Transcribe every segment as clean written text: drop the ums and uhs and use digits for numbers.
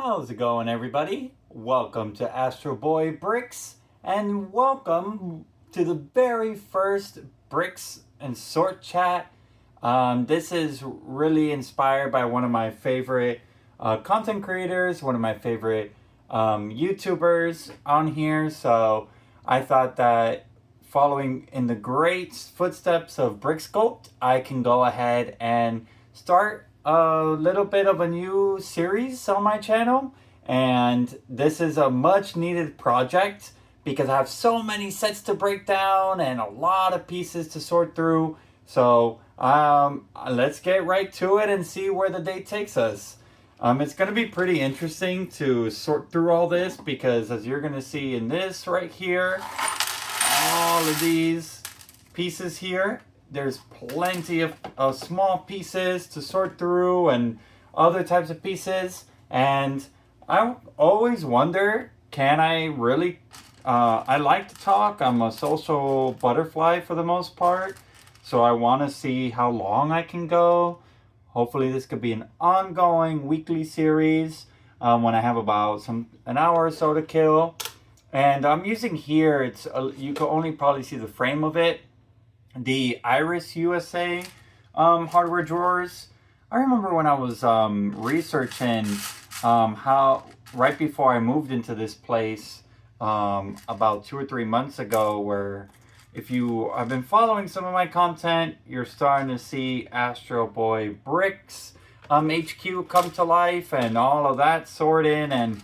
How's it going, everybody? Welcome to Astroboy Bricks, and welcome to the very first Bricks and Sort chat. This is really inspired by one of my favorite content creators, one of my favorite YouTubers on here. So I thought that following in the great footsteps of Brick Sculpt, I can go ahead and start a little bit of a new series on my channel. And this is a much needed project because I have so many sets to break down and a lot of pieces to sort through. So let's get right to it and see where the day takes us. It's going to be pretty interesting to sort through all this because, as you're going to see in this right here, all of these pieces here, there's plenty of small pieces to sort through and other types of pieces. And I always wonder, can I really, I like to talk. I'm a social butterfly for the most part. So I want to see how long I can go. Hopefully this could be an ongoing weekly series when I have about an hour or so to kill. And I'm using here, you can only probably see the frame of it, the Iris USA hardware drawers. I remember when I was researching how, right before I moved into this place about 2 or 3 months ago, where if you have been following some of my content, you're starting to see Astroboy Bricks HQ come to life and all of that sorted and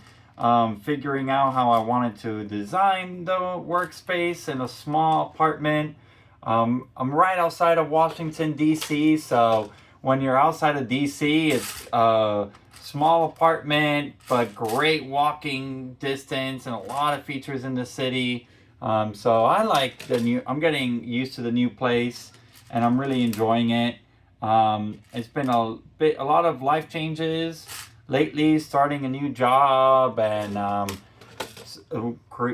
figuring out how I wanted to design the workspace in a small apartment. I'm right outside of Washington, D.C., so when you're outside of D.C., it's a small apartment, but great walking distance and a lot of features in the city. So I like I'm getting used to the new place, and I'm really enjoying it. It's been a lot of life changes lately, starting a new job and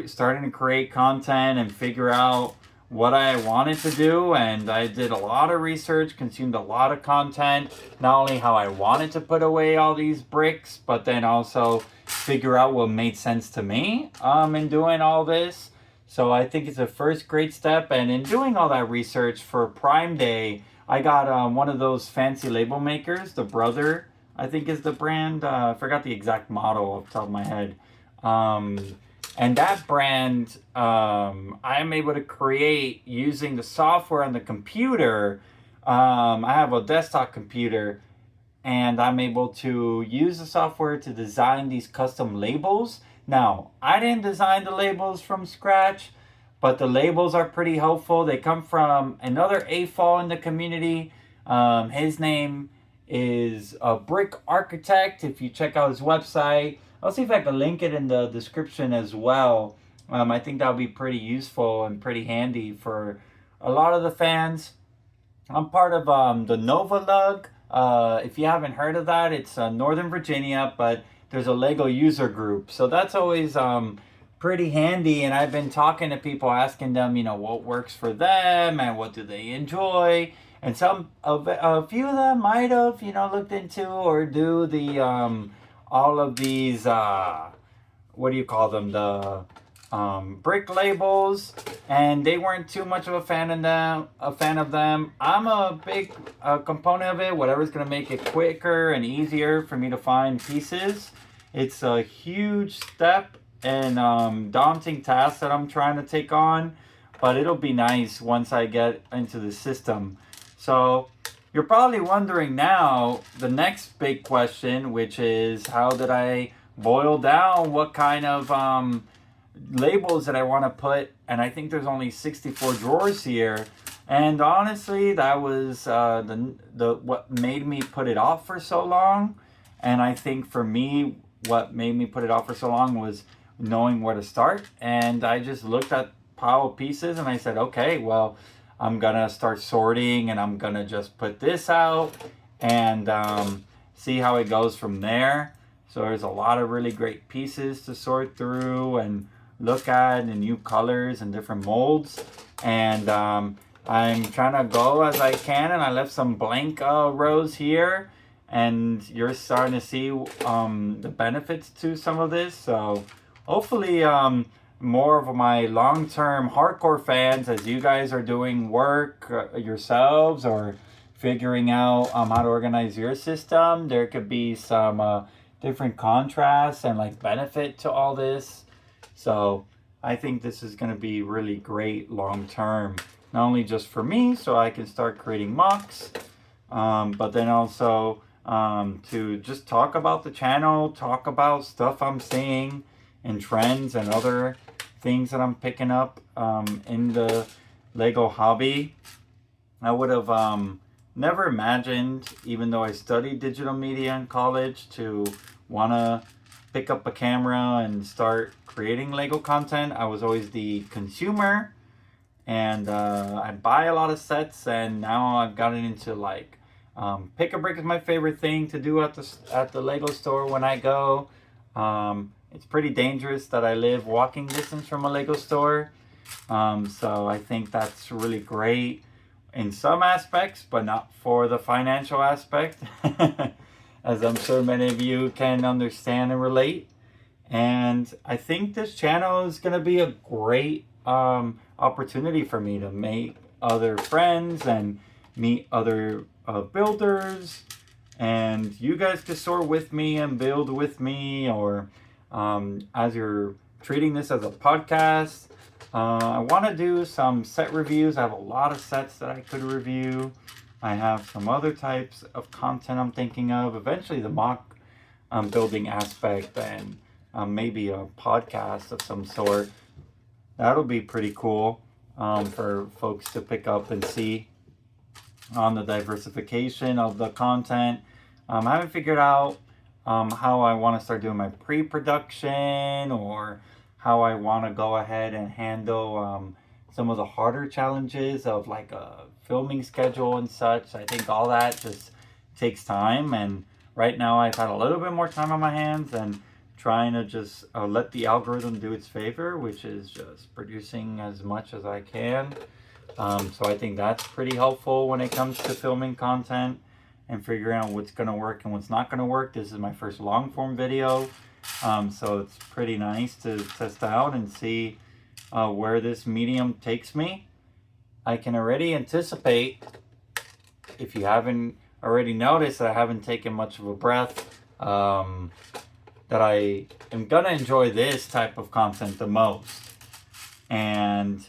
starting to create content and figure out what I wanted to do. And I did a lot of research, consumed a lot of content, not only how I wanted to put away all these bricks, but then also figure out what made sense to me in doing all this. So I think it's a first great step. And in doing all that research for Prime Day, I got one of those fancy label makers, the Brother, I think is the brand. I forgot the exact model off the top of my head. And that brand, I'm able to create using the software on the computer. I have a desktop computer, and I'm able to use the software to design these custom labels. Now, I didn't design the labels from scratch, but the labels are pretty helpful. They come from another AFOL in the community. His name is a Brick Architect. If you check out his website, I'll see if I can link it in the description as well. I think that'll be pretty useful and pretty handy for a lot of the fans. I'm part of the Nova Lug. If you haven't heard of that, it's Northern Virginia, but there's a Lego user group. So that's always pretty handy. And I've been talking to people, asking them, what works for them and what do they enjoy. And a few of them might have, looked into or do the all of these, what do you call them? The brick labels, and they weren't too much of a fan of them. I'm a big component of it. Whatever's gonna make it quicker and easier for me to find pieces. It's a huge step and daunting task that I'm trying to take on, but it'll be nice once I get into the system. So you're probably wondering now the next big question, which is how did I boil down what kind of labels that I want to put? And I think there's only 64 drawers here. And honestly, that was what made me put it off for so long. And I think for me, what made me put it off for so long was knowing where to start. And I just looked at pile of pieces and I said, okay, well, I'm gonna start sorting and I'm gonna just put this out and see how it goes from there. So there's a lot of really great pieces to sort through and look at, and new colors and different molds. And I'm trying to go as I can, and I left some blank rows here. and you're starting to see the benefits to some of this. So hopefully more of my long-term hardcore fans, as you guys are doing work yourselves or figuring out how to organize your system, there could be some different contrasts and like benefit to all this. So I think this is going to be really great long term, not only just for me so I can start creating mocks, but then also to just talk about the channel, talk about stuff I'm seeing and trends and other things that I'm picking up in the Lego hobby. I would have never imagined, even though I studied digital media in college, to want to pick up a camera and start creating Lego content. I was always the consumer, and I'd buy a lot of sets, and now I've gotten into like pick a brick is my favorite thing to do at the Lego store when I go. It's pretty dangerous that I live walking distance from a Lego store, so I think that's really great in some aspects, but not for the financial aspect, as I'm sure many of you can understand and relate. And I think this channel is going to be a great opportunity for me to make other friends and meet other builders, and you guys can soar with me and build with me, or as you're treating this as a podcast. I want to do some set reviews. I have a lot of sets that I could review. I have some other types of content I'm thinking of. Eventually the mock building aspect, and maybe a podcast of some sort. That'll be pretty cool for folks to pick up and see on the diversification of the content. I haven't figured out how I want to start doing my pre-production, or how I want to go ahead and handle some of the harder challenges of like a filming schedule and such. I think all that just takes time, and right now I've had a little bit more time on my hands and trying to just let the algorithm do its favor, which is just producing as much as I can. So I think that's pretty helpful when it comes to filming content and figuring out what's going to work and what's not going to work. This is my first long form video, so it's pretty nice to test out and see where this medium takes me. I can already anticipate, if you haven't already noticed, that I haven't taken much of a breath, that I am going to enjoy this type of content the most. And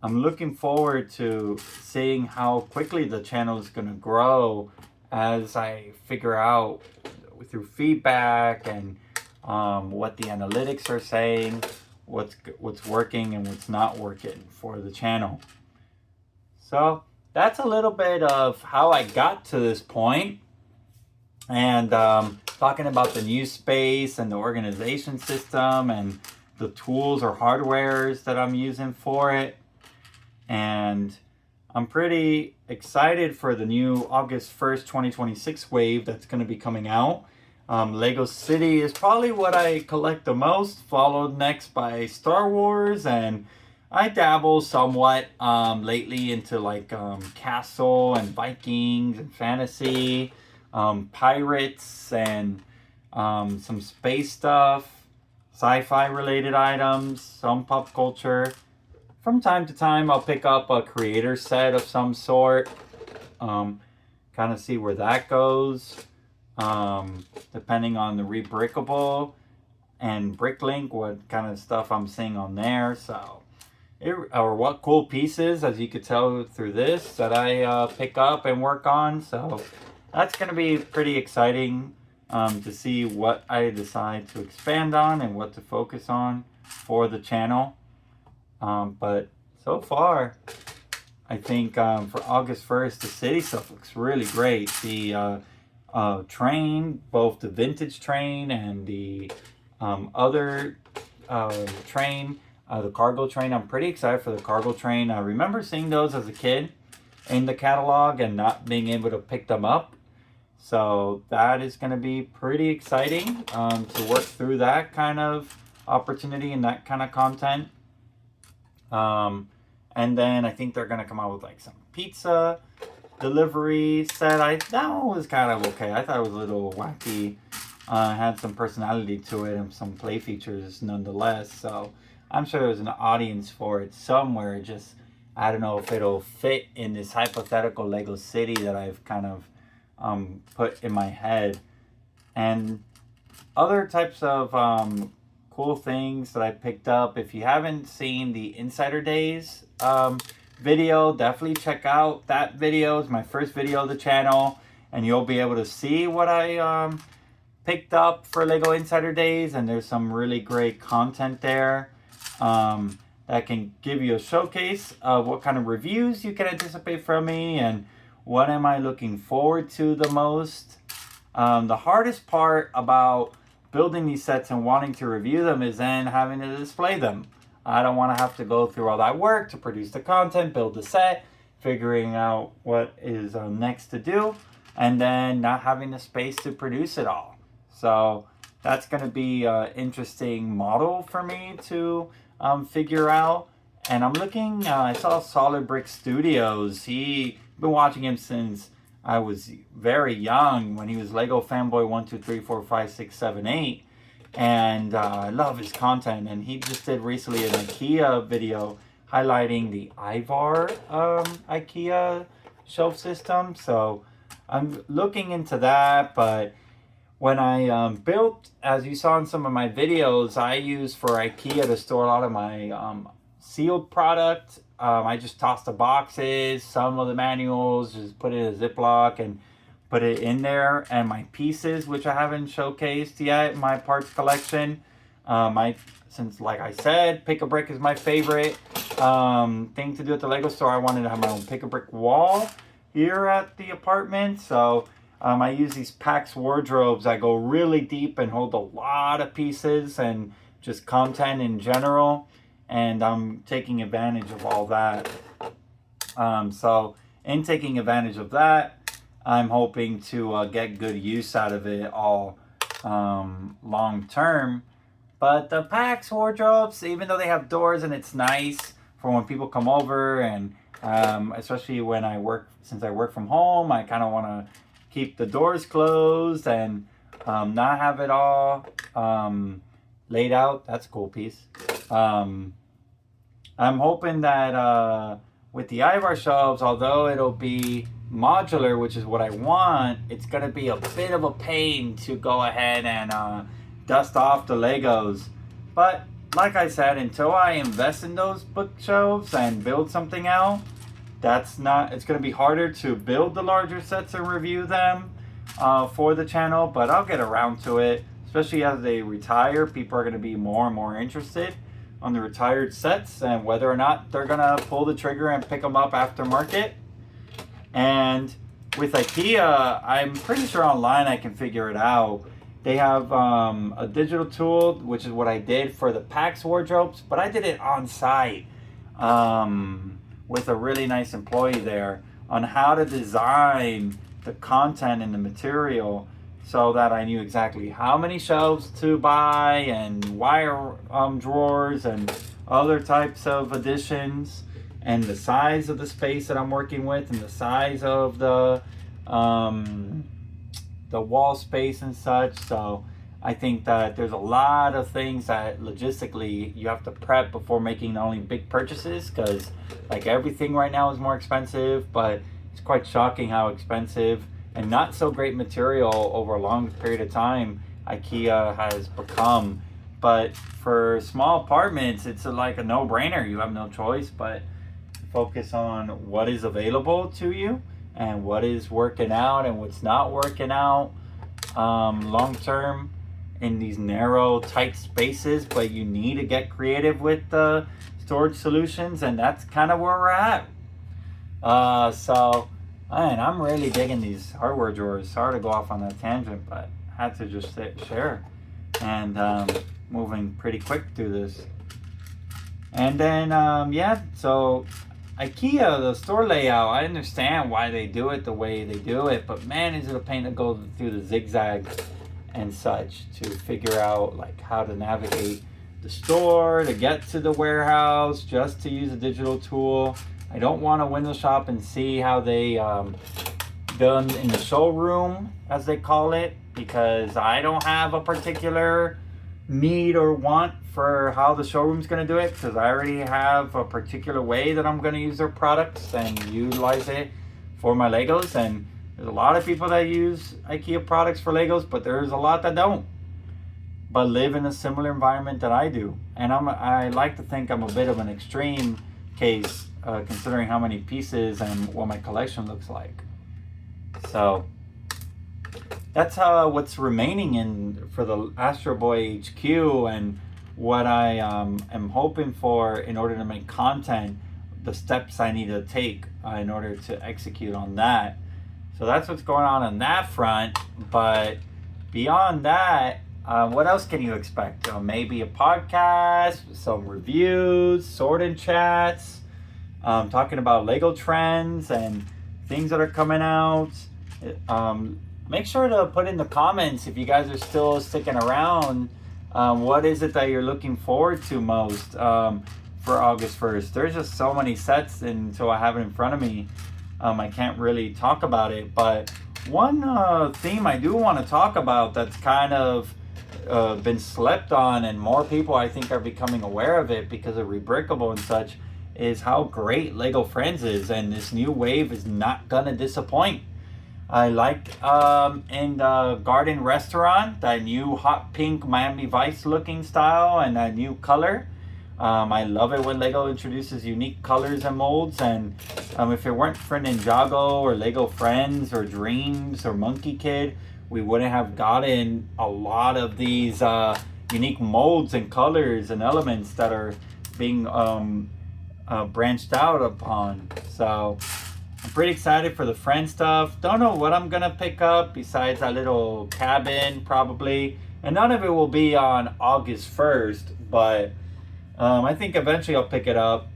I'm looking forward to seeing how quickly the channel is going to grow as I figure out through feedback and what the analytics are saying, what's working and what's not working for the channel. So that's a little bit of how I got to this point, and talking about the new space and the organization system and the tools or hardwares that I'm using for it. And I'm pretty excited for the new August 1st, 2026 wave that's going to be coming out. Lego City is probably what I collect the most, followed next by Star Wars, and I dabble somewhat lately into like Castle and Vikings and fantasy, pirates, and some space stuff, sci-fi related items, some pop culture. From time to time, I'll pick up a creator set of some sort, kind of see where that goes, depending on the rebrickable and Bricklink, what kind of stuff I'm seeing on there. So, or what cool pieces, as you could tell through this, that I pick up and work on. So that's going to be pretty exciting to see what I decide to expand on and what to focus on for the channel. But so far, I think for August 1st, the city stuff looks really great. The train, both the vintage train and the other train, the cargo train. I'm pretty excited for the cargo train. I remember seeing those as a kid in the catalog and not being able to pick them up. So that is going to be pretty exciting to work through that kind of opportunity and that kind of content. And then I think they're going to come out with like some pizza delivery set, that one was kind of okay. I thought it was a little wacky. Had some personality to it and some play features nonetheless. So I'm sure there's an audience for it somewhere. Just I don't know if it'll fit in this hypothetical Lego city that I've kind of put in my head. And other types of cool things that I picked up. If you haven't seen the Insider Days video, definitely check out that video. It's my first video of the channel, and you'll be able to see what I picked up for Lego Insider Days. And there's some really great content there that can give you a showcase of what kind of reviews you can anticipate from me and what am I looking forward to the most. The hardest part about building these sets and wanting to review them is then having to display them. I don't want to have to go through all that work to produce the content, build the set, figuring out what is next to do, and then not having the space to produce it all. So that's going to be an interesting model for me to figure out. And I'm looking, I saw Solid Brick Studios. I've been watching him since I was very young, when he was Lego Fanboy 1, 2, 3, 4, 5, 6, 7, 8. And I love his content. And he just did recently an IKEA video highlighting the Ivar IKEA shelf system. So I'm looking into that. But when I built, as you saw in some of my videos, I use for IKEA to store a lot of my sealed product. I just tossed the boxes, some of the manuals, just put it in a Ziploc and put it in there. And my pieces, which I haven't showcased yet, my parts collection. Since, like I said, Pick-a-Brick is my favorite thing to do at the Lego store. I wanted to have my own Pick-a-Brick wall here at the apartment. So I use these PAX wardrobes. I go really deep and hold a lot of pieces and just content in general. And I'm taking advantage of all that. So in taking advantage of that, I'm hoping to get good use out of it all long term. But the PAX wardrobes, even though they have doors and it's nice for when people come over, and especially when since I work from home, I kind of want to keep the doors closed and not have it all laid out. That's a cool piece. I'm hoping that with the Ivar shelves, although it'll be modular, which is what I want, it's going to be a bit of a pain to go ahead and dust off the Legos. But like I said, until I invest in those bookshelves and build something out, it's going to be harder to build the larger sets and review them for the channel. But I'll get around to it, especially as they retire. People are going to be more and more interested on the retired sets and whether or not they're gonna pull the trigger and pick them up aftermarket. And with IKEA, I'm pretty sure online I can figure it out. They have a digital tool, which is what I did for the PAX wardrobes, but I did it on site with a really nice employee there on how to design the content and the material, so that I knew exactly how many shelves to buy and wire drawers and other types of additions, and the size of the space that I'm working with and the size of the wall space and such. So I think that there's a lot of things that logistically you have to prep before making not only big purchases, because like everything right now is more expensive, but it's quite shocking how expensive and not so great material over a long period of time IKEA has become. But for small apartments, it's like a no-brainer. You have no choice but focus on what is available to you and what is working out and what's not working out long term in these narrow, tight spaces. But you need to get creative with the storage solutions, and that's kind of where we're at. Man, I'm really digging these hardware drawers. Sorry to go off on that tangent, but I had to just share. And moving pretty quick through this. And then, so IKEA, the store layout, I understand why they do it the way they do it, but man, is it a pain to go through the zigzags and such to figure out like how to navigate the store, to get to the warehouse, just to use a digital tool. I don't want to window shop and see how they done in the showroom, as they call it, because I don't have a particular need or want for how the showroom's going to do it, because I already have a particular way that I'm going to use their products and utilize it for my Legos. And there's a lot of people that use IKEA products for Legos, but there's a lot that don't, but live in a similar environment that I do. And I like to think I'm a bit of an extreme case, considering how many pieces and what my collection looks like. So that's what's remaining for the Astroboy HQ, and what I am hoping for in order to make content, the steps I need to take in order to execute on that. So that's what's going on that front. But beyond that, what else can you expect? Maybe a podcast, some reviews, sort of chats, talking about Lego trends and things that are coming out. Make sure to put in the comments if you guys are still sticking around. What is it that you're looking forward to most for August 1st? There's just so many sets until I have it in front of me. I can't really talk about it, but one theme I do want to talk about that's kind of been slept on, and more people I think are becoming aware of it because of Rebrickable and such, is how great Lego Friends is, and this new wave is not gonna disappoint. I like in the Garden Restaurant, that new hot pink Miami Vice looking style and that new color. I love it when Lego introduces unique colors and molds, and if it weren't for Ninjago or Lego Friends or Dreams or Monkey Kid, we wouldn't have gotten a lot of these unique molds and colors and elements that are being branched out upon. So I'm pretty excited for the friend stuff. Don't know what I'm gonna pick up besides that little cabin probably, and none of it will be on August 1st, but I think eventually I'll pick it up.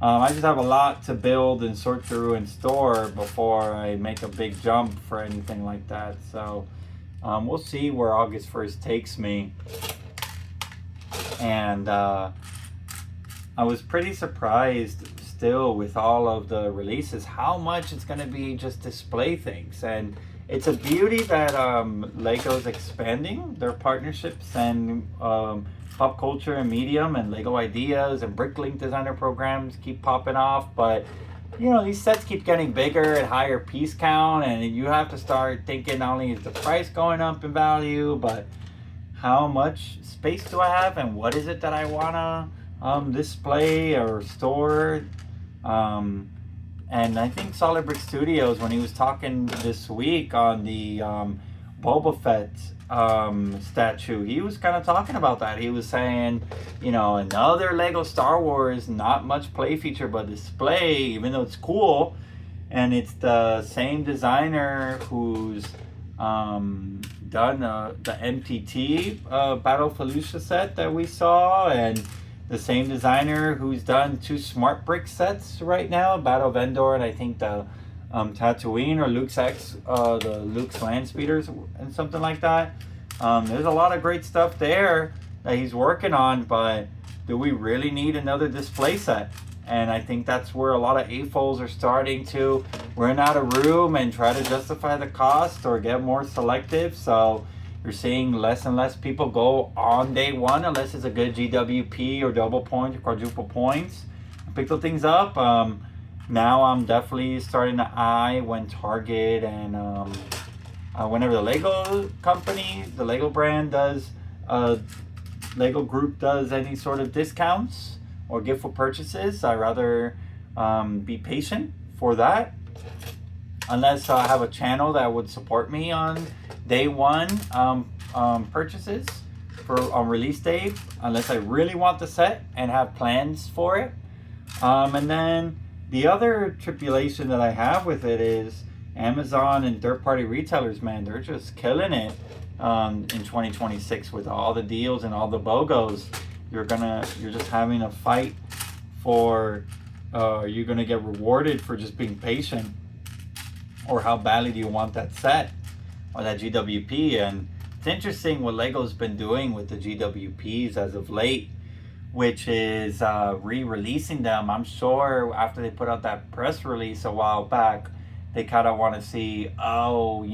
I just have a lot to build and sort through and store before I make a big jump for anything like that. So we'll see where August 1st takes me. And I was pretty surprised still with all of the releases how much it's going to be just display things. And it's a beauty that Lego's expanding their partnerships and pop culture and medium, and Lego Ideas and Bricklink designer programs keep popping off. But you know, these sets keep getting bigger at higher piece count, and you have to start thinking not only is the price going up in value, but how much space do I have and what is it that I want to display or store. And I think Solid Brick Studios, when he was talking this week on the Boba Fett statue, he was kind of talking about that. He was saying, you know, another Lego Star Wars, not much play feature but display, even though it's cool, and it's the same designer who's done the MTT Battle Fallujah set that we saw, and the same designer who's done 2 Smart Brick sets right now, Battle Vendor and I think the Tatooine or Luke's the Luke's Land Speeders and something like that. There's a lot of great stuff there that he's working on, but do we really need another display set? And I think that's where a lot of AFOLs are starting to run out of room and try to justify the cost or get more selective. So you're seeing less and less people go on day one unless it's a good GWP or double points or quadruple points and pick those things up. Now I'm definitely starting to eye when Target and whenever the Lego company, the Lego brand does, Lego group does any sort of discounts or gift for purchases. I rather be patient for that, unless I have a channel that would support me on day one purchases on release date, unless I really want the set and have plans for it. And then the other tribulation that I have with it is Amazon and third-party retailers, man, they're just killing it in 2026 with all the deals and all the BOGOs. You're just having a fight for, you're gonna get rewarded for just being patient, or how badly do you want that set or that GWP. And it's interesting what Lego's been doing with the GWPs as of late. which is re-releasing them. I'm sure after they put out that press release a while back, they kind of want to see, oh,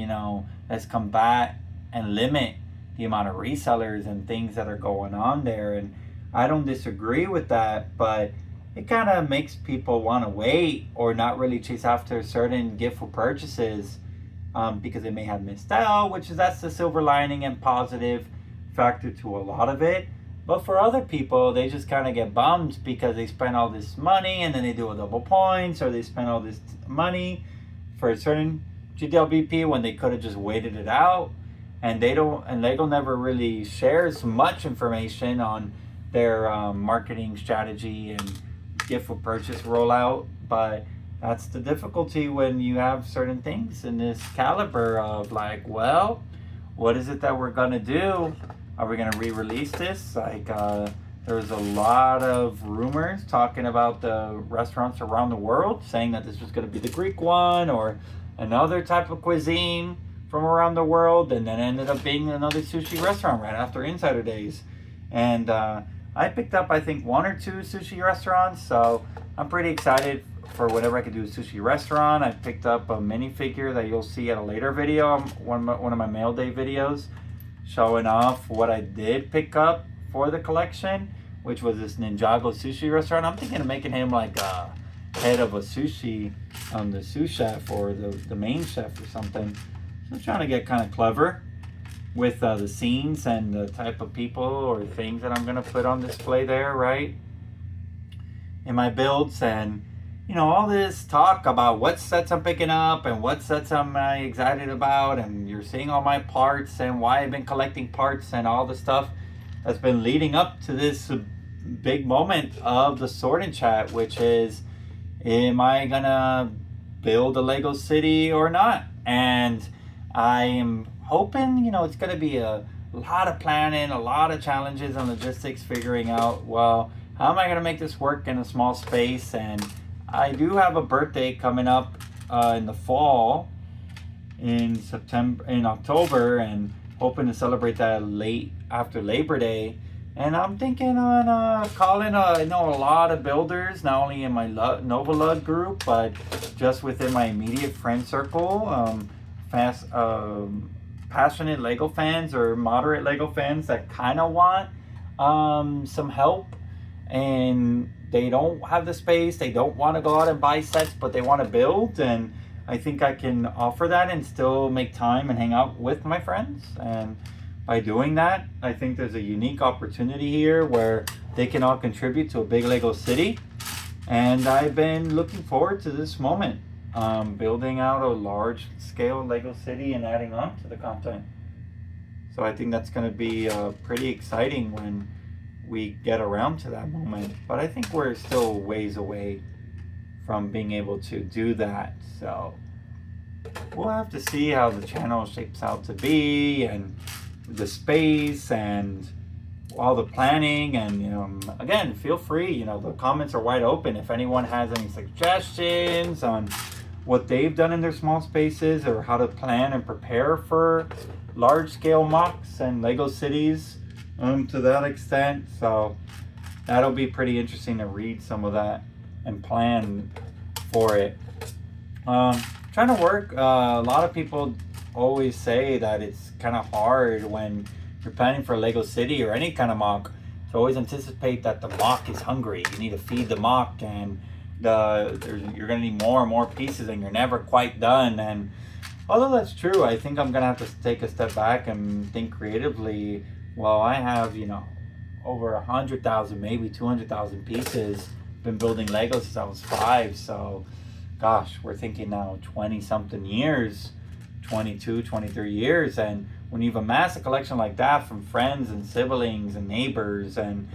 let's combat and limit the amount of resellers and things that are going on there. And I don't disagree with that, but it kind of makes people want to wait or not really chase after certain giftful purchases because they may have missed out, that's the silver lining and positive factor to a lot of it. But for other people, they just kind of get bummed because they spend all this money and then they do a double points, or they spend all this money for a certain GDLBP when they could have just waited it out. And Lego never really shares much information on their marketing strategy and gift for purchase rollout. But that's the difficulty when you have certain things in this caliber of like, well, what is it that we're gonna do? Are we gonna re-release this? There's a lot of rumors talking about the restaurants around the world saying that this was gonna be the Greek one or another type of cuisine from around the world, and then ended up being another sushi restaurant right after Insider Days. And I picked up, I think, 1 or 2 sushi restaurants, so I'm pretty excited for whatever I could do with sushi restaurant. I picked up a minifigure that you'll see at a later video, one of my mail day videos, showing off what I did pick up for the collection, which was this Ninjago sushi restaurant. I'm thinking of making him like a head of a sushi, the sous chef or the main chef or something. So I'm trying to get kind of clever with the scenes and the type of people or things that I'm going to put on display there, right? In my builds, and all this talk about what sets I'm picking up and what sets I'm excited about, and you're seeing all my parts and why I've been collecting parts and all the stuff that's been leading up to this big moment of the Sword and Chat, which is, am I gonna build a Lego city or not? And I am hoping, it's gonna be a lot of planning, a lot of challenges and logistics, figuring out, well, how am I gonna make this work in a small space? And I do have a birthday coming up in the fall, in October, and hoping to celebrate that late after Labor Day. And I'm thinking on calling, I know a lot of builders, not only in my Novolug group, but just within my immediate friend circle, passionate Lego fans or moderate Lego fans that kind of want some help, and they don't have the space, they don't want to go out and buy sets, but they want to build. And I think I can offer that and still make time and hang out with my friends. And by doing that, I think there's a unique opportunity here where they can all contribute to a big Lego city. And I've been looking forward to this moment, building out a large scale Lego city and adding on to the content. So I think that's going to be pretty exciting when we get around to that moment. But I think we're still ways away from being able to do that. So we'll have to see how the channel shapes out to be, and the space and all the planning. And again, feel free, the comments are wide open. If anyone has any suggestions on what they've done in their small spaces or how to plan and prepare for large scale MOCs and Lego cities to that extent. So that'll be pretty interesting to read some of that and plan for it. Trying to work, a lot of people always say that it's kind of hard when you're planning for a Lego city or any kind of MOC to always anticipate that the MOC is hungry. You need to feed the MOC, and you're going to need more and more pieces, and you're never quite done. And although that's true, I think I'm going to have to take a step back and think creatively. Well, I have, over 100,000, maybe 200,000 pieces. Been building Lego since I was 5. So, gosh, we're thinking now 20-something years, 22, 23 years. And when you've amassed a collection like that from friends and siblings and neighbors, and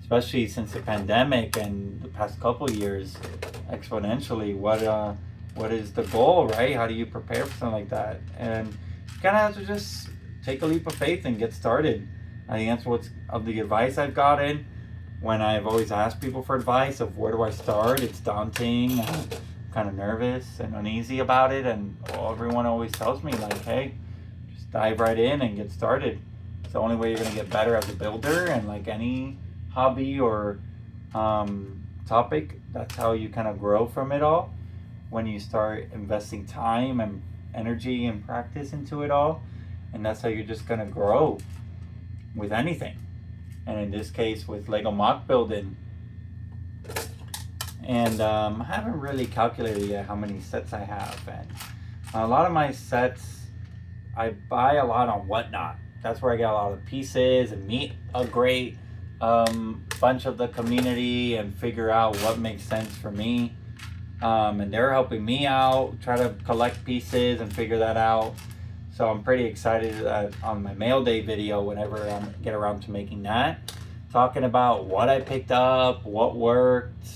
especially since the pandemic and the past couple years, exponentially, what is the goal, right? How do you prepare for something like that? And you kind of have to just take a leap of faith and get started. I think that's what's of the advice I've gotten when I've always asked people for advice of where do I start. It's daunting. I'm kind of nervous and uneasy about it, and everyone always tells me like, hey, just dive right in and get started. the only way you're going to get better as a builder, and like any hobby or topic, that's how you kind of grow from it all. When you start investing time and energy and practice into it all, and that's how you're just going to grow with anything. And in this case, with Lego MOC building. And I haven't really calculated yet how many sets I have. And a lot of my sets, I buy a lot on Whatnot. That's where I get a lot of pieces and meet a great bunch of the community and figure out what makes sense for me. And they're helping me out, try to collect pieces and figure that out. So I'm pretty excited on my mail day video, whenever I get around to making that, talking about what I picked up, what worked,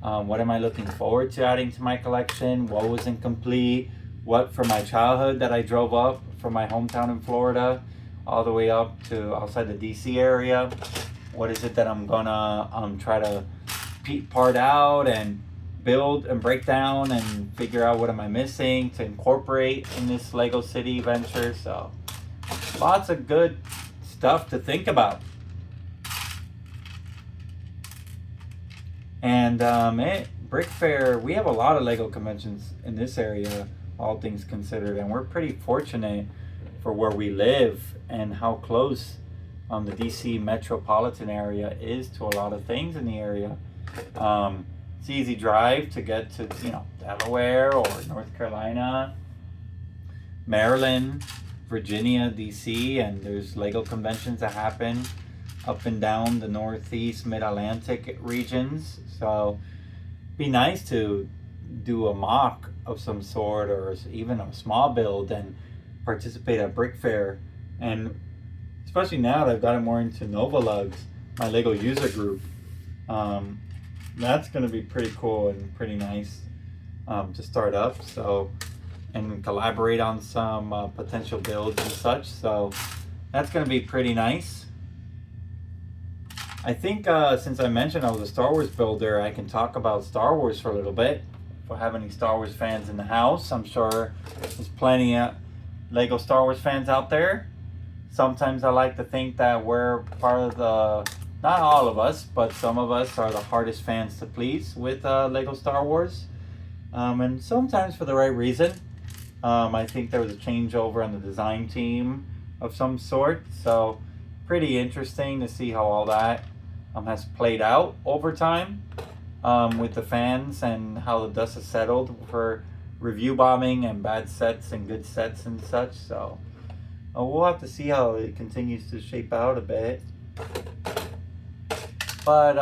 what am I looking forward to adding to my collection, what was incomplete, what from my childhood that I drove up from my hometown in Florida all the way up to outside the DC area. What is it that I'm gonna try to part out and build and break down and figure out what am I missing to incorporate in this Lego City venture. So lots of good stuff to think about. And Brick Fair, we have a lot of Lego conventions in this area, all things considered, and we're pretty fortunate for where we live and how close the DC metropolitan area is to a lot of things in the area. It's easy drive to get to, Delaware or North Carolina, Maryland, Virginia, DC, and there's Lego conventions that happen up and down the Northeast, Mid-Atlantic regions. So be nice to do a mock of some sort or even a small build and participate at Brick Fair. And especially now that I've gotten more into Nova Lugs, my Lego user group, that's going to be pretty cool and pretty nice to start up. So, and collaborate on some potential builds and such. So that's going to be pretty nice. I think since I mentioned I was a Star Wars builder, I can talk about Star Wars for a little bit. If I have any Star Wars fans in the house, I'm sure there's plenty of Lego Star Wars fans out there. Sometimes I like to think that we're part of the, not all of us, but some of us are the hardest fans to please with Lego Star Wars. And sometimes for the right reason. I think there was a changeover on the design team of some sort. So pretty interesting to see how all that has played out over time with the fans and how the dust has settled for review bombing and bad sets and good sets and such. So we'll have to see how it continues to shape out a bit. But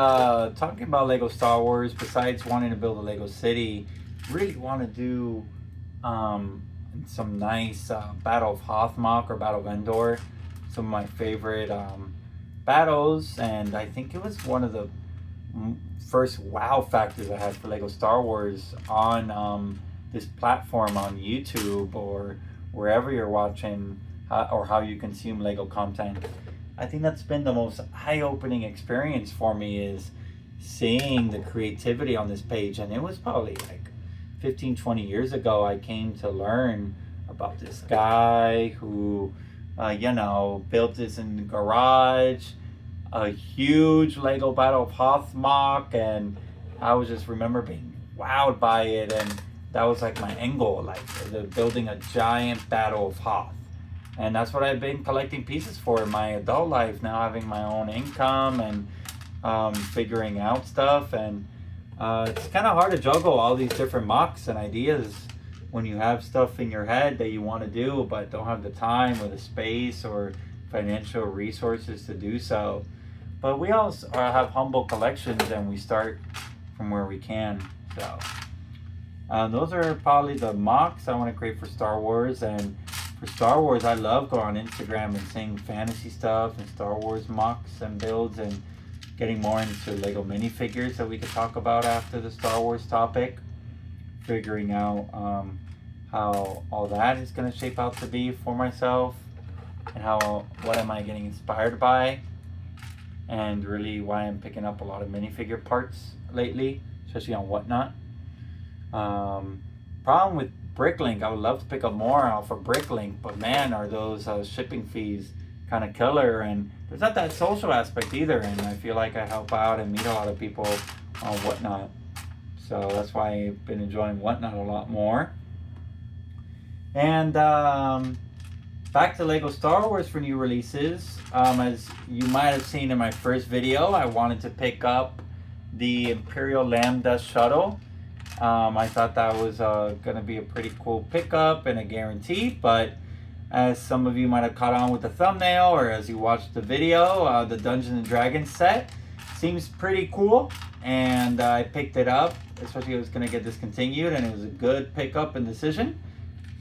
talking about Lego Star Wars, besides wanting to build a Lego City, really want to do some nice Battle of Hoth MOC or Battle of Endor. Some of my favorite battles, and I think it was one of the first wow factors I had for Lego Star Wars on this platform on YouTube or wherever you're watching or how you consume Lego content. I think that's been the most eye-opening experience for me, is seeing the creativity on this page. And it was probably like 15, 20 years ago I came to learn about this guy who built this in the garage, a huge Lego Battle of Hoth MOC, and I was just remember being wowed by it, and that was like my end goal, like building a giant Battle of Hoth. And that's what I've been collecting pieces for in my adult life, now having my own income and figuring out stuff. And it's kind of hard to juggle all these different MOCs and ideas when you have stuff in your head that you want to do but don't have the time or the space or financial resources to do so. But we all have humble collections, and we start from where we can. So those are probably the MOCs I want to create for Star Wars. And for Star Wars, I love going on Instagram and seeing fantasy stuff and Star Wars MOCs and builds, and getting more into Lego minifigures that we could talk about after the Star Wars topic. Figuring out how all that is going to shape out to be for myself, and what am I getting inspired by, and really why I'm picking up a lot of minifigure parts lately, especially on Whatnot. Problem with Bricklink, I would love to pick up more off of Bricklink, but man, are those shipping fees kind of killer. And there's not that social aspect either, and I feel like I help out and meet a lot of people on Whatnot. So that's why I've been enjoying Whatnot a lot more. And back to Lego Star Wars for new releases. As you might have seen in my first video, I wanted to pick up the Imperial Lambda shuttle. I thought that was going to be a pretty cool pickup and a guarantee, but as some of you might have caught on with the thumbnail or as you watched the video, the Dungeons & Dragons set seems pretty cool, and I picked it up, especially it was going to get discontinued, and it was a good pickup and decision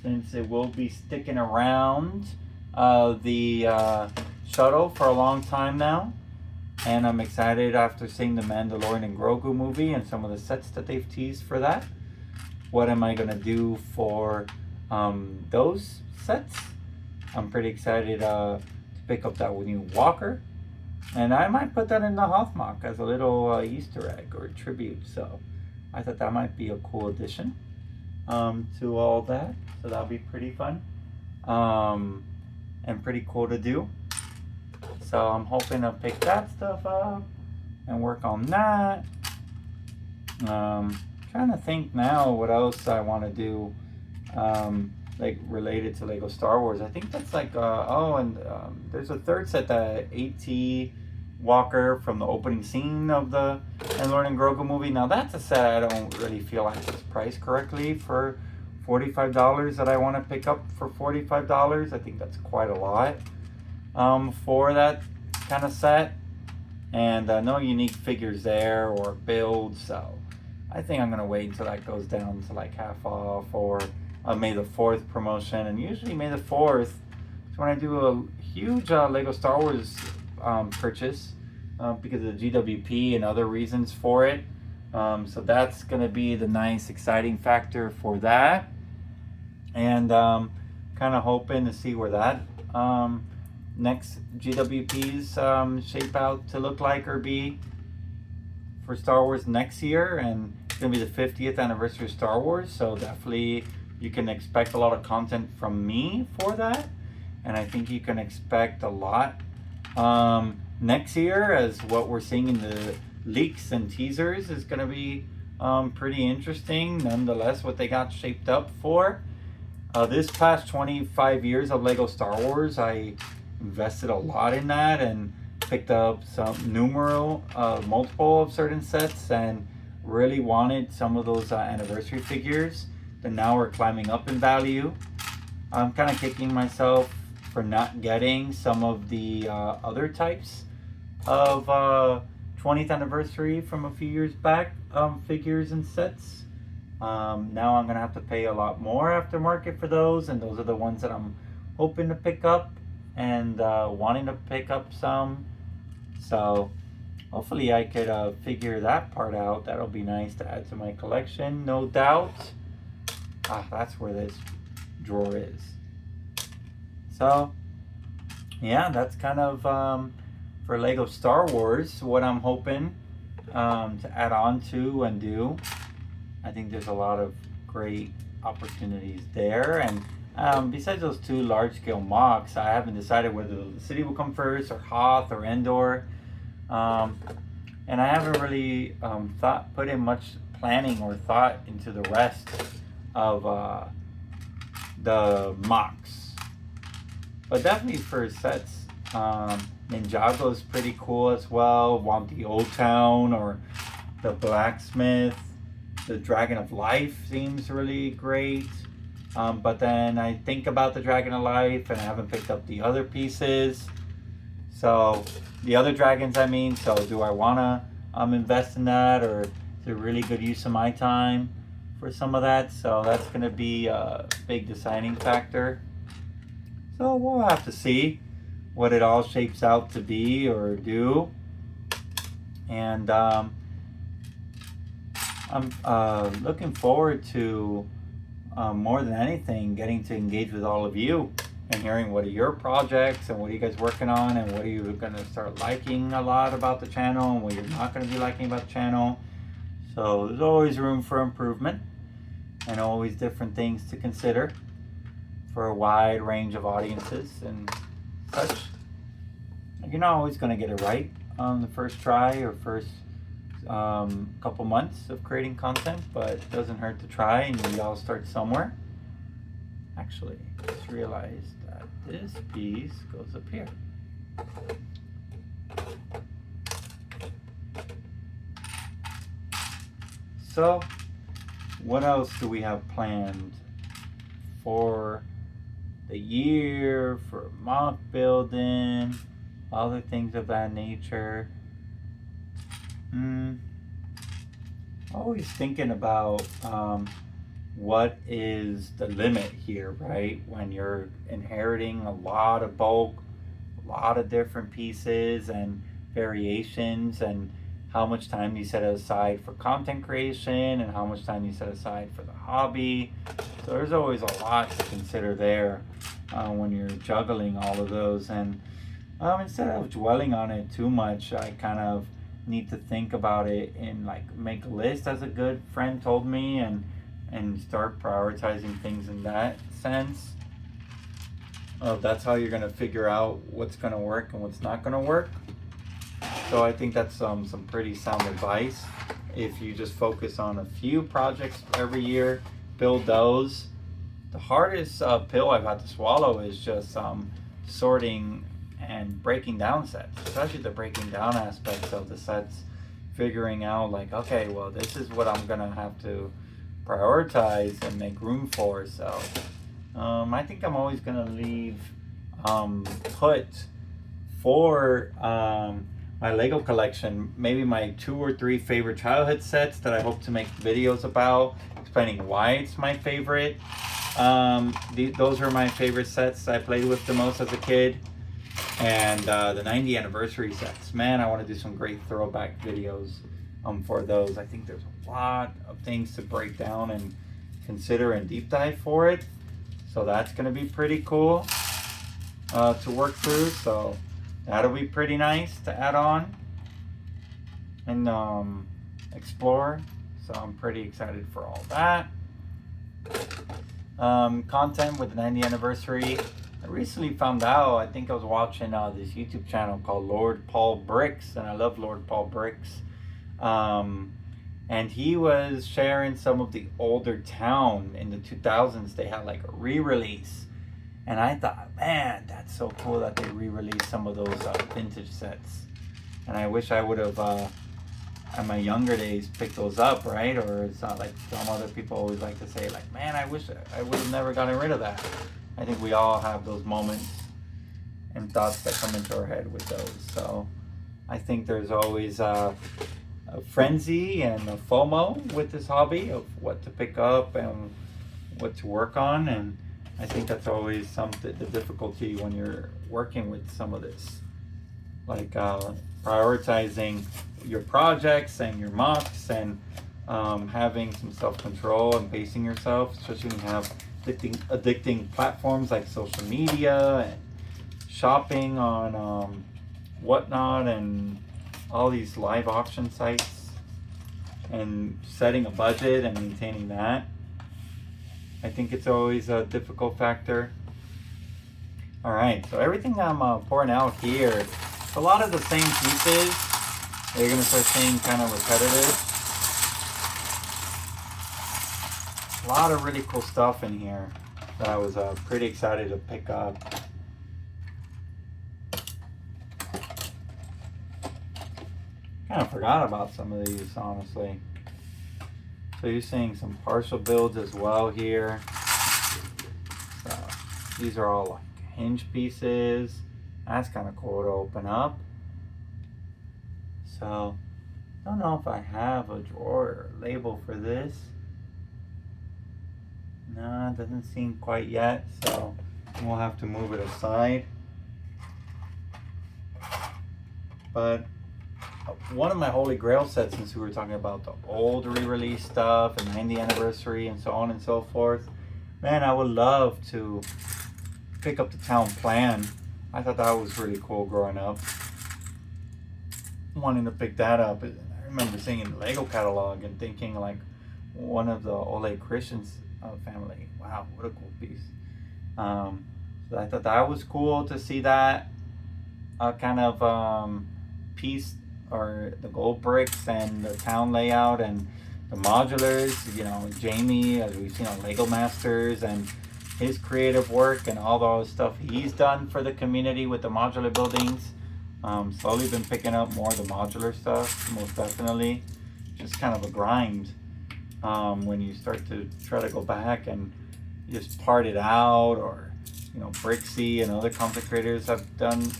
since it will be sticking around the shuttle for a long time now. And I'm excited after seeing the Mandalorian and Grogu movie and some of the sets that they've teased for that. What am I going to do for those sets? I'm pretty excited to pick up that new Walker. And I might put that in the HOBBYMOC as a little Easter egg or tribute. So I thought that might be a cool addition to all that. So that'll be pretty fun and pretty cool to do. So I'm hoping to pick that stuff up and work on that. Trying to think now what else I want to do like related to Lego Star Wars. I think that's like there's a third set, that AT Walker from the opening scene of the Mandalorian and Grogu movie. Now that's a set I don't really feel like it's priced correctly for $45 that I want to pick up for $45. I think that's quite a lot for that kind of set, and no unique figures there or builds, so I think I'm gonna wait until that goes down to like half off or May the 4th promotion. And usually May the 4th is when I do a huge Lego Star Wars purchase because of the GWP and other reasons for it. So that's gonna be the nice exciting factor for that, and kind of hoping to see where that next GWPs shape out to look like or be for Star Wars next year. And it's gonna be the 50th anniversary of Star Wars, so definitely you can expect a lot of content from me for that, and I think you can expect a lot next year, as what we're seeing in the leaks and teasers is gonna be pretty interesting nonetheless, what they got shaped up for. This past 25 years of Lego Star Wars, I invested a lot in that and picked up some multiple of certain sets, and really wanted some of those anniversary figures that now are climbing up in value. I'm kind of kicking myself for not getting some of the other types of 20th anniversary from a few years back figures and sets. Now I'm gonna have to pay a lot more aftermarket for those, and those are the ones that I'm hoping to pick up and wanting to pick up some. So hopefully I could figure that part out. That'll be nice to add to my collection, no doubt. That's where this drawer is. So yeah, that's kind of for Lego Star Wars what I'm hoping to add on to and do. I think there's a lot of great opportunities there. And besides those two large-scale MOCs, I haven't decided whether the city will come first, or Hoth, or Endor. And I haven't really put in much planning or thought into the rest of the MOCs. But definitely for sets, Ninjago is pretty cool as well. Want the Old Town or the Blacksmith. The Dragon of Life seems really great. But then I think about the Dragon of Life and I haven't picked up the other pieces. So the other dragons, I mean. So do I want to invest in that, or is it really good use of my time for some of that? So that's going to be a big deciding factor. So we'll have to see what it all shapes out to be or do. And I'm looking forward to more than anything getting to engage with all of you and hearing what are your projects and what are you guys working on, and what are you going to start liking a lot about the channel and what you're not going to be liking about the channel. So there's always room for improvement and always different things to consider for a wide range of audiences and such. not always going to get it right on the first try or first couple months of creating content, but it doesn't hurt to try, and we all start somewhere. Actually, just realized that this piece goes up here. So, what else do we have planned for the year, for mock building, other things of that nature? Always thinking about what is the limit here, right? When you're inheriting a lot of bulk, a lot of different pieces and variations, and how much time you set aside for content creation and how much time you set aside for the hobby. So there's always a lot to consider there when you're juggling all of those. And instead of dwelling on it too much, I kind of need to think about it and like make a list, as a good friend told me, and start prioritizing things in that sense. That's how you're gonna figure out what's gonna work and what's not gonna work. So I think that's some pretty sound advice. If you just focus on a few projects every year, build those. The hardest pill I've had to swallow is just sorting and breaking down sets, especially the breaking down aspects of the sets, figuring out like, okay, well, this is what I'm gonna have to prioritize and make room for. So I think I'm always gonna leave put for my Lego collection, maybe my 2 or 3 favorite childhood sets that I hope to make videos about, explaining why it's my favorite. Those are my favorite sets I played with the most as a kid. And the 90 anniversary sets. Man, I want to do some great throwback videos for those. I think there's a lot of things to break down and consider and deep dive for it. So that's going to be pretty cool to work through. So that'll be pretty nice to add on and explore. So I'm pretty excited for all that. Content with the 90th anniversary. I recently found out, I think I was watching this YouTube channel called Lord Paul Bricks, and I love Lord Paul Bricks. And he was sharing some of the older town in the 2000s. They had like a re-release. And I thought, man, that's so cool that they re-released some of those vintage sets. And I wish I would have, at my younger days, picked those up, right? Or it's not like some other people always like to say, like, man, I wish I would have never gotten rid of that. I think we all have those moments and thoughts that come into our head with those. So I think there's always a frenzy and a FOMO with this hobby of what to pick up and what to work on. And I think that's always the difficulty when you're working with some of this. Like prioritizing your projects and your mocks and having some self-control and pacing yourself, especially when you have addicting platforms like social media and shopping on whatnot and all these live auction sites, and setting a budget and maintaining that. I think it's always a difficult factor. All right, so everything I'm pouring out here, it's a lot of the same pieces. You're gonna start seeing kind of repetitive. A lot of really cool stuff in here that I was pretty excited to pick up. Kind of forgot about some of these, honestly. So you're seeing some partial builds as well here. So these are all like hinge pieces. That's kind of cool to open up. So I don't know if I have a drawer or label for this. No, it doesn't seem quite yet, so we'll have to move it aside. But one of my holy grail sets, since we were talking about the old re-release stuff and 90th anniversary and so on and so forth, man, I would love to pick up the town plan. I thought that was really cool growing up. Wanting to pick that up. I remember seeing in the Lego catalog and thinking like one of the Ole Christians family. Wow, what a cool piece. So I thought that was cool to see that kind of piece, or the gold bricks and the town layout and the modulars. You know, Jamie, as we've seen on Lego Masters, and his creative work and all those stuff he's done for the community with the modular buildings. Slowly been picking up more of the modular stuff, most definitely. Just kind of a grind when you start to try to go back and just part it out, or you know, Brixie and other content creators have done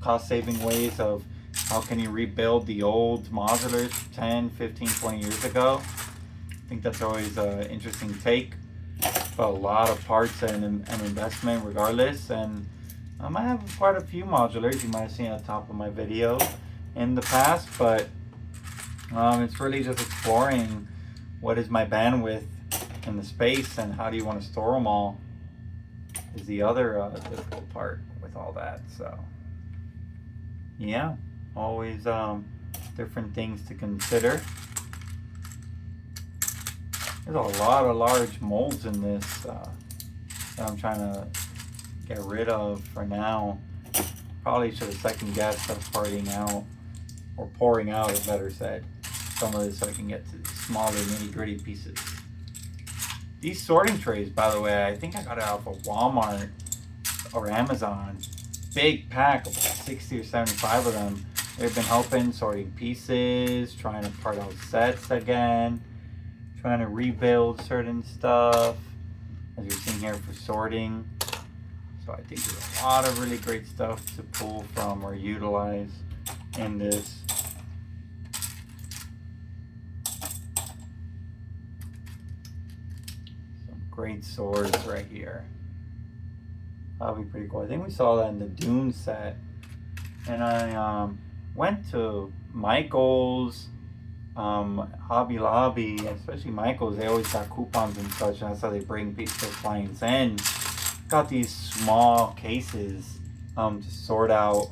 cost-saving ways of how can you rebuild the old modulars 10, 15, 20 years ago. I think that's always an interesting take, but a lot of parts and investment regardless. And I have quite a few modulars you might have seen at the top of my video in the past, but it's really just exploring what is my bandwidth in the space and how do you want to store them all is the other difficult part with all that. So yeah, always different things to consider. There's a lot of large molds in this that I'm trying to get rid of for now. Probably should have second guessed of parting out, or pouring out, better said, some of this so I can get to the smaller nitty gritty pieces. These sorting trays, by the way, I think I got it off of Walmart or Amazon. Big pack, about 60 or 75 of them. They've been helping sorting pieces, trying to part out sets again, trying to rebuild certain stuff, as you're seeing here for sorting. So I think there's a lot of really great stuff to pull from or utilize in this. Some great swords right here. That'll be pretty cool. I think we saw that in the Dune set. And I went to Michael's, Hobby Lobby, especially Michael's. They always got coupons and such, and that's how they bring their clients in. Got these small cases to sort out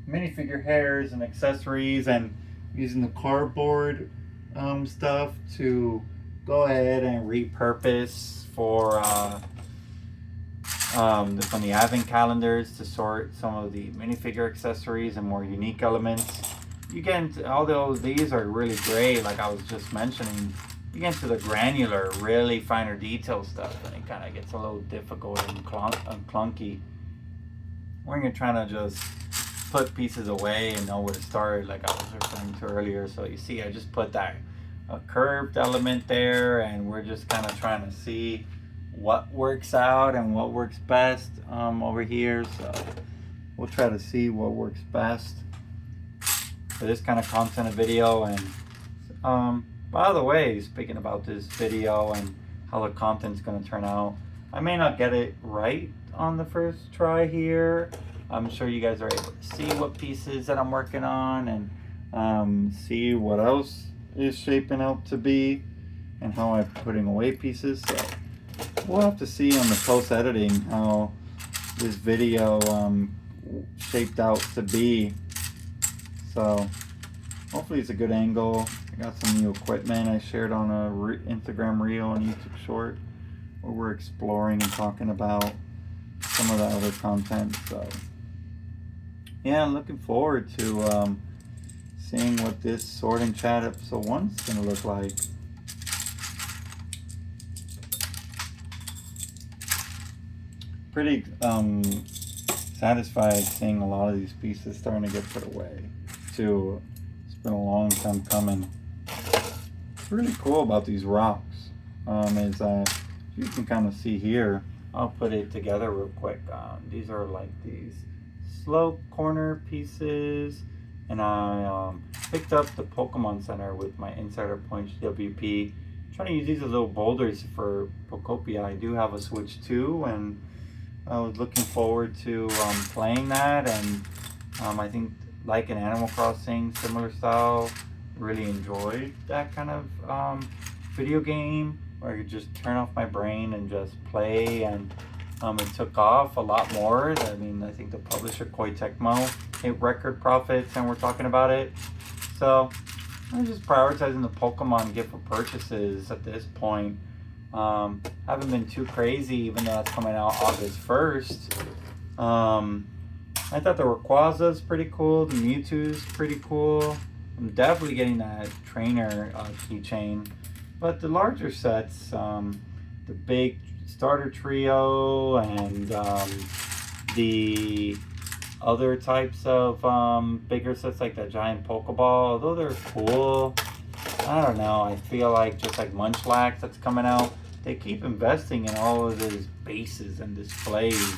minifigure hairs and accessories, and using the cardboard stuff to go ahead and repurpose for on the advent calendars to sort some of the minifigure accessories and more unique elements. You get into, although these are really great, like I was just mentioning, you get into the granular, really finer detail stuff, and it kind of gets a little difficult and clunky when you're trying to just put pieces away and know where to start, like I was referring to earlier. So you see, I just put that a curved element there, and we're just kind of trying to see what works out and what works best over here. So we'll try to see what works best for this kind of content of video. And by the way, speaking about this video and how the content's going to turn out, I may not get it right on the first try here. I'm sure you guys are able to see what pieces that I'm working on, and see what else is shaping out to be and how I'm putting away pieces. So we'll have to see on the post editing how this video shaped out to be. So hopefully it's a good angle. I got some new equipment I shared on a Instagram reel and YouTube short where we're exploring and talking about some of the other content. So yeah, I'm looking forward to seeing what this Sorting Chat episode 1 is going to look like. Pretty satisfied seeing a lot of these pieces starting to get put away too. It's been a long time coming. What's really cool about these rocks is that you can kind of see here. I'll put it together real quick. These are like these slope corner pieces, and I picked up the Pokemon Center with my Insider Points WP. I'm trying to use these as little boulders for Pokopia. I do have a Switch 2, and I was looking forward to playing that, and I think, like an Animal Crossing similar style, really enjoyed that kind of video game where I could just turn off my brain and just play, and it took off a lot more. I mean, I think the publisher Koei Tecmo hit record profits, and we're talking about it. So I'm just prioritizing the Pokemon gift for purchases at this point. Haven't been too crazy, even though it's coming out August 1st. I thought the Rayquaza's pretty cool. The Mewtwo's pretty cool. I'm definitely getting that trainer keychain. But the larger sets, the big starter trio and the other types of bigger sets like that giant Pokeball, although they're cool, I don't know. I feel like just like Munchlax that's coming out, they keep investing in all of these bases and displays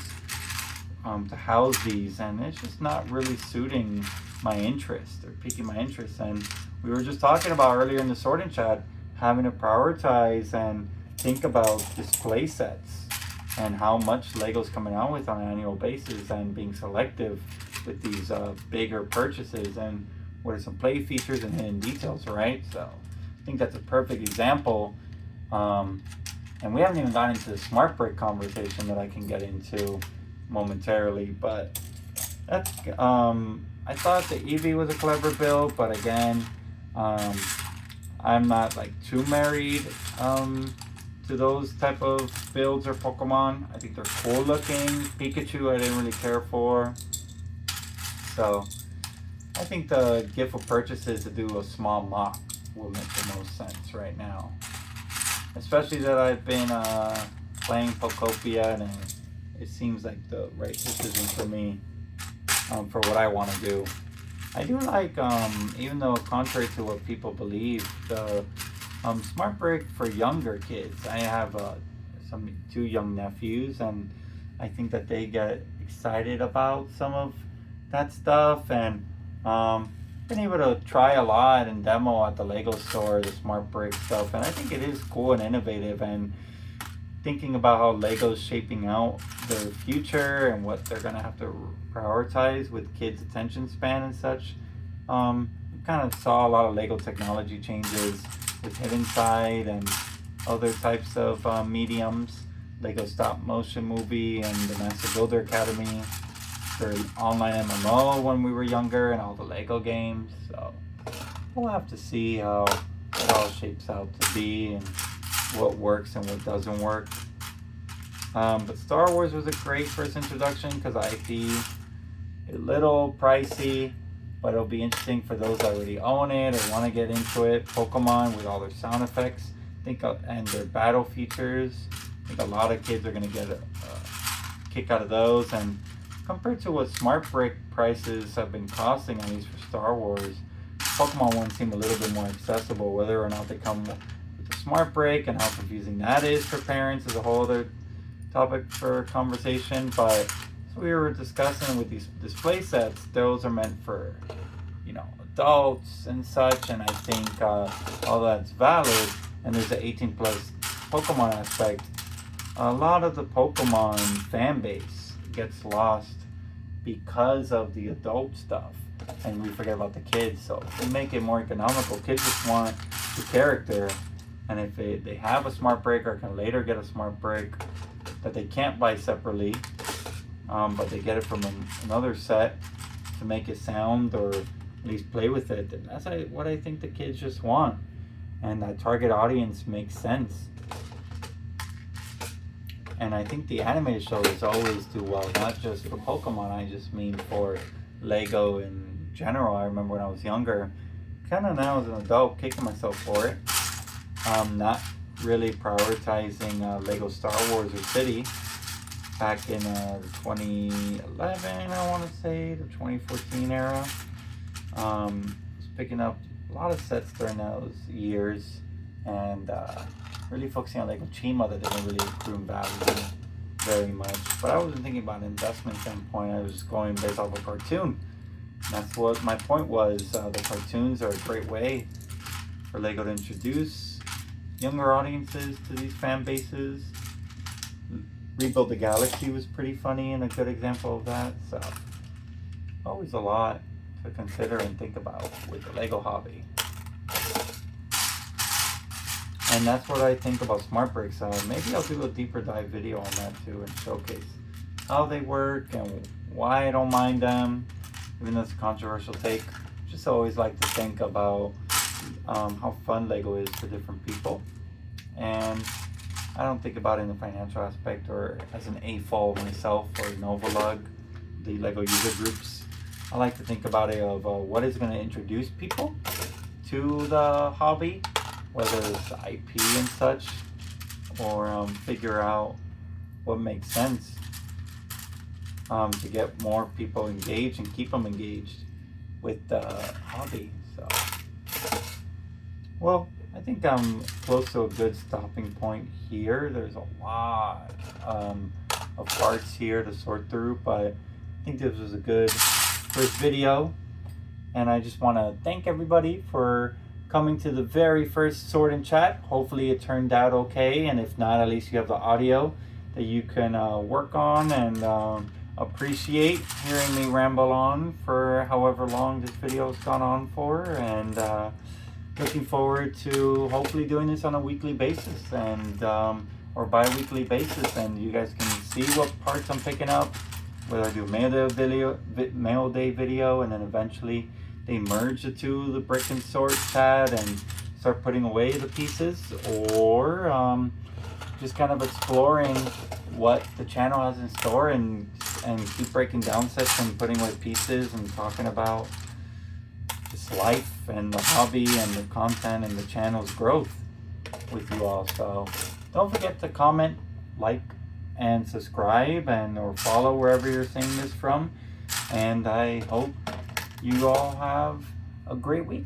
to house these, and it's just not really suiting my interest or piquing my interest. And we were just talking about earlier in the sorting chat having to prioritize and think about display sets and how much Lego's coming out with on an annual basis, and being selective with these bigger purchases, and what are some play features and hidden details, right? So I think that's a perfect example. And we haven't even gotten into the smart brick conversation that I can get into momentarily, but that's I thought the Eevee was a clever build, but again, I'm not like too married to those type of builds or Pokemon. I think they're cool looking. Pikachu I didn't really care for, so I think the gift of purchases to do a small mock will make the most sense right now, especially that I've been playing Pokopia, and it seems like the right decision for me for what I want to do. I do like, even though contrary to what people believe, the smart brick for younger kids. I have two young nephews, and I think that they get excited about some of that stuff, and been able to try a lot and demo at the Lego store, the smart brick stuff, and I think it is cool and innovative, and thinking about how Lego's shaping out their future and what they're gonna have to prioritize with kids' attention span and such. We kind of saw a lot of Lego technology changes with Hidden Side and other types of mediums, Lego stop motion movie and the Master Builder Academy for online MMO when we were younger, and all the Lego games. So we'll have to see how it all shapes out to be and what works and what doesn't work. But Star Wars was a great first introduction because IP, a little pricey, but it'll be interesting for those that already own it or want to get into it. Pokemon with all their sound effects, and their battle features. I think a lot of kids are going to get a kick out of those. And compared to what smart brick prices have been costing, at least for Star Wars, Pokemon ones seem a little bit more accessible. Whether or not they come with a smart brick and how confusing that is for parents is a whole other topic for conversation. But as we were discussing with these display sets, those are meant for, adults and such, and I think all that's valid. And there's an 18 plus Pokemon aspect. A lot of the Pokemon fan base gets lost because of the adult stuff, and we forget about the kids. So they make it more economical. Kids just want the character, and if they have a smart brick or can later get a smart brick that they can't buy separately, but they get it from another set to make it sound or at least play with it, and that's what I think the kids just want, and that target audience makes sense. And I think the animated shows always do well, not just for Pokemon, I just mean for Lego in general. I remember when I was younger, kind of now as an adult, kicking myself for it. Not really prioritizing Lego Star Wars or City back in 2011, I want to say, the 2014 era. Was picking up a lot of sets during those years, and really focusing on Lego Chima that didn't really accrue in value very much. But I wasn't thinking about an investment standpoint, I was just going based off a cartoon. And that's what my point was. The cartoons are a great way for Lego to introduce younger audiences to these fan bases. Rebuild the Galaxy was pretty funny and a good example of that. So always a lot to consider and think about with the Lego hobby. And that's what I think about smart bricks. Maybe I'll do a deeper dive video on that too and showcase how they work and why I don't mind them, even though it's a controversial take. Just always like to think about how fun Lego is for different people. And I don't think about it in the financial aspect or as an AFOL myself or Novolug the Lego user groups, I like to think about it of what is going to introduce people to the hobby, whether it's IP and such, or figure out what makes sense to get more people engaged and keep them engaged with the hobby. So, well, I think I'm close to a good stopping point here. There's a lot of parts here to sort through, but I think this was a good first video. And I just want to thank everybody for coming to the very first Sword and Chat. Hopefully it turned out okay, and if not, at least you have the audio that you can work on and appreciate hearing me ramble on for however long this video has gone on for. And looking forward to hopefully doing this on a weekly basis and or bi-weekly basis, and you guys can see what parts I'm picking up, whether I do mail day video and then eventually they merge the two, the brick and sword chat, and start putting away the pieces, or just kind of exploring what the channel has in store and keep breaking down sets and putting away pieces and talking about just life and the hobby and the content and the channel's growth with you all. So don't forget to comment, like, and subscribe, and or follow wherever you're seeing this from. And I hope you all have a great week.